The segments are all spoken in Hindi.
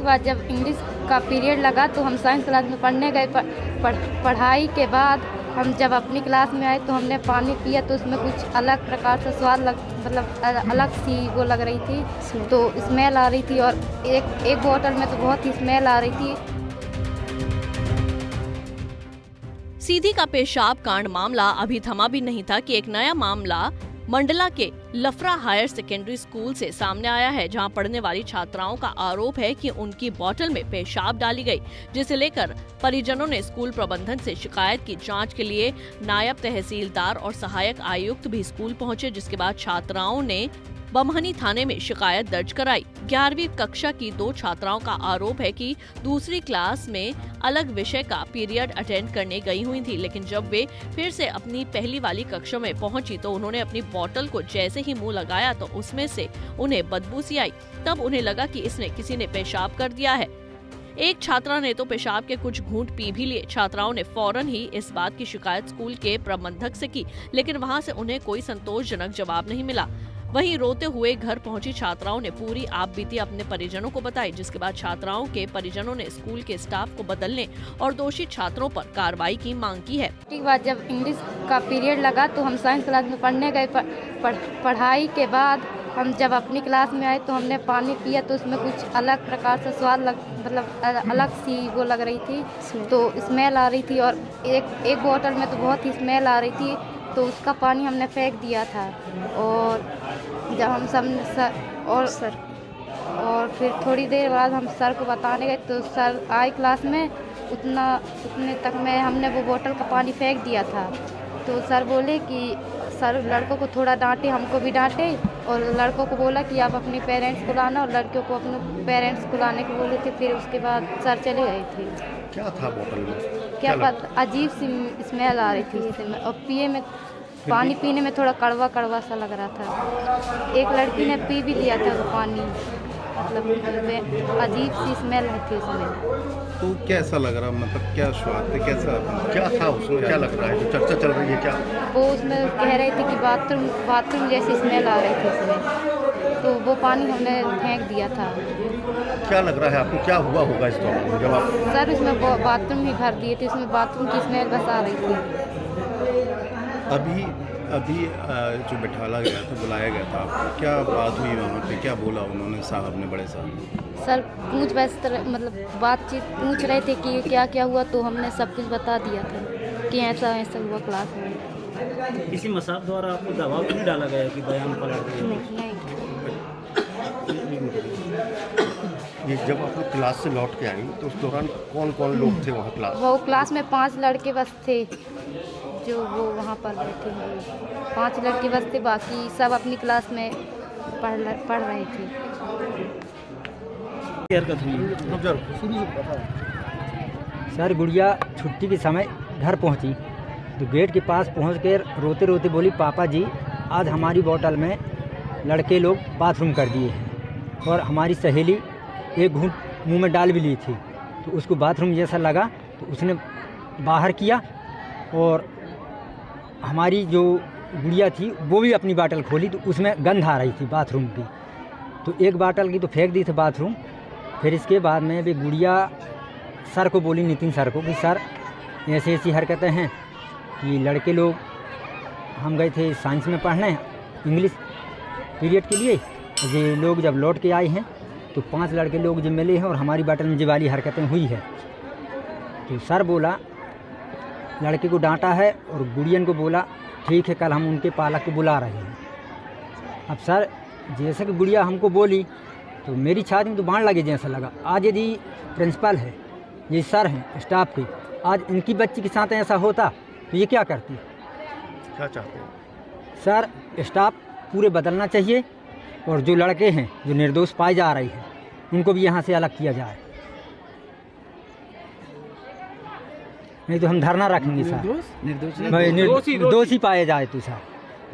के बाद जब इंग्लिश का पीरियड लगा तो हम साइंस क्लास में पढ़ने गए। पढ़ाई के बाद हम जब अपनी क्लास में आए तो हमने पानी पिया तो उसमें कुछ अलग प्रकार से स्वाद अलग सी वो लग रही थी, तो स्मेल आ रही थी और एक बोतल में तो बहुत ही स्मेल आ रही थी। सीधी का पेशाब कांड मामला अभी थमा भी नहीं था कि एक नया मामला मंडला के लफरा हायर सेकेंडरी स्कूल से सामने आया है, जहां पढ़ने वाली छात्राओं का आरोप है कि उनकी बोतल में पेशाब डाली गई, जिसे लेकर परिजनों ने स्कूल प्रबंधन से शिकायत की। जांच के लिए नायब तहसीलदार और सहायक आयुक्त भी स्कूल पहुंचे, जिसके बाद छात्राओं ने बमहनी थाने में शिकायत दर्ज कराई। 11वीं कक्षा की 2 छात्राओं का आरोप है कि दूसरी क्लास में अलग विषय का पीरियड अटेंड करने गई हुई थी, लेकिन जब वे फिर से अपनी पहली वाली कक्षा में पहुंची तो उन्होंने अपनी बोतल को जैसे ही मुंह लगाया तो उसमें से उन्हें बदबू सी आई। तब उन्हें लगा कि इसने किसी ने पेशाब कर दिया है। एक छात्रा ने तो पेशाब के कुछ घूंट पी भी लिए। छात्राओं ने फौरन ही इस बात की शिकायत स्कूल के प्रबंधक से की, लेकिन वहां से उन्हें कोई संतोषजनक जवाब नहीं मिला। वहीं रोते हुए घर पहुंची छात्राओं ने पूरी आपबीती अपने परिजनों को बताई, जिसके बाद छात्राओं के परिजनों ने स्कूल के स्टाफ को बदलने और दोषी छात्रों पर कार्रवाई की मांग की है। के बाद जब इंग्लिश का पीरियड लगा तो हम साइंस क्लास में पढ़ने गए। पढ़ाई के बाद हम जब अपनी क्लास में आए तो हमने पानी पिया तो उसमें कुछ अलग प्रकार से स्वाद अलग सी वो लग रही थी, तो स्मेल आ रही थी और एक बोतल में तो बहुत ही स्मेल आ रही थी, तो उसका पानी हमने फेंक दिया था। और जब हम सब और फिर थोड़ी देर बाद हम सर को बताने गए तो सर आए क्लास में, उतने तक में हमने वो बोतल का पानी फेंक दिया था। तो सर बोले कि सर लड़कों को थोड़ा डांटे, हमको भी डांटे और लड़कों को बोला कि आप अपने पेरेंट्स को लाना, और लड़कियों को अपने पेरेंट्स को लाने को बोले थे। फिर उसके बाद सर चले गए थे। क्या था बोतल में? क्या पता, अजीब सी स्मेल आ रही थी इसमें, और पानी पीने में थोड़ा कड़वा सा लग रहा था। एक लड़की ने पी भी लिया था वो पानी, मतलब अजीब सी स्मेल थी उसमें। तो कैसा लग रहा, मतलब क्या स्वाद थे, क्या था उसमें, क्या लग रहा है, जो चर्चा चल रही है क्या? वो उसमें कह रहे थे कि बाथरूम जैसी स्मेल आ रही थी उसमें, तो वो पानी हमने फेंक दिया था। क्या लग रहा है आपको, क्या हुआ होगा इस दौरान जब आप? सर उसमें बाथरूम ही भर दिए थे, उसमें बाथरूम की स्मेल बस आ रही थी। अभी जो बैठाला गया था, बुलाया गया था आपको, क्या बात हुई वहाँ पे, क्या बोला उन्होंने साहब ने, बड़े साहब? सर मतलब बातचीत पूछ रहे थे कि क्या क्या हुआ, तो हमने सब कुछ बता दिया था कि ऐसा हुआ क्लास में। किसी मसाब द्वारा आपको दबाव नहीं डाला गया कि बयान पलट दिया? ये जब आप लोग क्लास से लौट के आई तो उस दौरान कौन कौन लोग थे वहाँ क्लास? वो क्लास में 5 लड़के बस थे जो वो वहाँ पर बैठे हुए, 5 लड़के बस थे, बाकी सब अपनी क्लास में पढ़ रहे थे। सर गुड़िया छुट्टी के समय घर पहुँची तो गेट के पास पहुँच कर रोते रोते बोली, पापा जी आज हमारी बोतल में लड़के लोग बाथरूम कर दिए हैं, और हमारी सहेली एक घूंट मुंह में डाल भी ली थी, तो उसको बाथरूम जैसा लगा तो उसने बाहर किया, और हमारी जो गुड़िया थी वो भी अपनी बाटल खोली तो उसमें गंध आ रही थी बाथरूम की, तो एक बाटल की तो फेंक दी थी बाथरूम। फिर इसके बाद में भी गुड़िया सर को बोली, नितिन सर को, कि सर ऐसी ऐसी हरकतें हैं कि लड़के लोग, हम गए थे साइंस में पढ़ने इंग्लिश पीरियड के लिए, ये लोग जब लौट के आए हैं तो 5 लड़के लोग जो मिले हैं और हमारी बाटल में ये वाली हरकतें हुई है। तो सर बोला, लड़के को डांटा है और गुड़ियन को बोला ठीक है कल हम उनके पालक को बुला रहे हैं। अब सर जैसे कि गुड़िया हमको बोली तो मेरी छाती में तो बाण लगे जैसा लगा। आज यदि प्रिंसिपल है, ये सर हैं स्टाफ के, आज इनकी बच्ची के साथ ऐसा होता तो ये क्या करती? क्या चाहते हैं सर? स्टाफ पूरे बदलना चाहिए, और जो लड़के हैं जो निर्दोष पाए जा रहे हैं उनको भी यहाँ से अलग किया जाए, नहीं तो हम धरना रखेंगे सर। दोषी पाया जाए तो सर,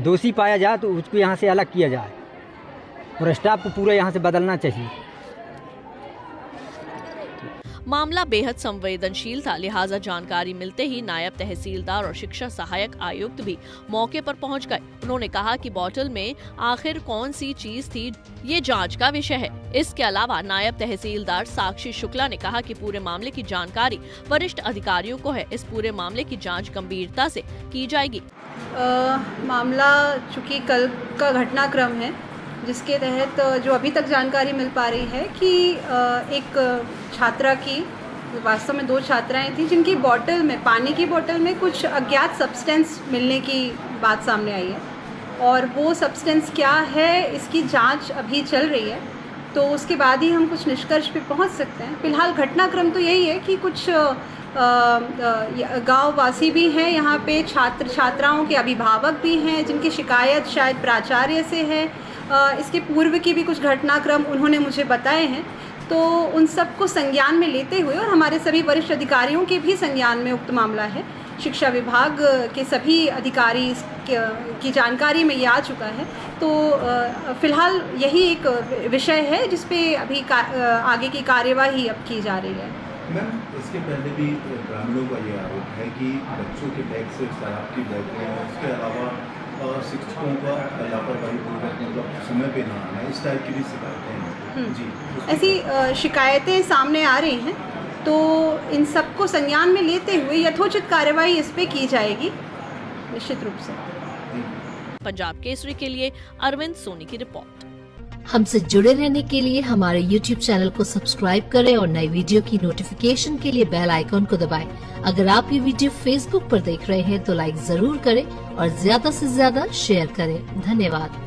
दोषी पाया जाए तो उसको यहाँ से अलग किया जाए, और स्टाफ को पूरा यहाँ से बदलना चाहिए। मामला बेहद संवेदनशील था, लिहाजा जानकारी मिलते ही नायब तहसीलदार और शिक्षा सहायक आयुक्त भी मौके पर पहुंच गए। उन्होंने कहा कि बोतल में आखिर कौन सी चीज थी, ये जांच का विषय है। इसके अलावा नायब तहसीलदार साक्षी शुक्ला ने कहा कि पूरे मामले की जानकारी वरिष्ठ अधिकारियों को है। इस पूरे मामले की जांच गंभीरता से की जाएगी। मामला चूँकि कल का घटनाक्रम है, जिसके तहत जो अभी तक जानकारी मिल पा रही है कि एक छात्रा की, वास्तव में 2 छात्राएं थी, जिनकी बोतल में, पानी की बोतल में कुछ अज्ञात सब्सटेंस मिलने की बात सामने आई है और वो सब्सटेंस क्या है इसकी जांच अभी चल रही है, तो उसके बाद ही हम कुछ निष्कर्ष पे पहुंच सकते हैं। फिलहाल घटनाक्रम तो यही है कि कुछ गाँव वासी भी हैं यहाँ पे, छात्र छात्राओं के अभिभावक भी हैं जिनकी शिकायत शायद प्राचार्य से है। इसके पूर्व की भी कुछ घटनाक्रम उन्होंने मुझे बताए हैं, तो उन सबको संज्ञान में लेते हुए और हमारे सभी वरिष्ठ अधिकारियों के भी संज्ञान में उक्त मामला है, शिक्षा विभाग के सभी अधिकारी की जानकारी में ये आ चुका है, तो फिलहाल यही एक विषय है जिस पे अभी आगे की कार्यवाही अब की जा रही है। मैम, इसके पहले भी ग्रामीणों का ये आरोप है कि बच्चों के बैग से शराब की बोतलें और उसके अलावा शिक्षकों का लापरवाही पूर्वक, मतलब समय पे ना आना, इस टाइप की भी शिकायतें हैं जी। ऐसी शिकायतें सामने आ रही हैं, तो इन सबको संज्ञान में लेते हुए यथोचित कार्यवाही इस पे की जाएगी निश्चित रूप से। पंजाब केसरी के लिए अरविंद सोनी की रिपोर्ट। हमसे जुड़े रहने के लिए हमारे YouTube चैनल को सब्सक्राइब करें और नई वीडियो की नोटिफिकेशन के लिए बेल आइकॉन को दबाएं। अगर आप ये वीडियो Facebook पर देख रहे हैं तो लाइक जरूर करें और ज्यादा से ज्यादा शेयर करें। धन्यवाद।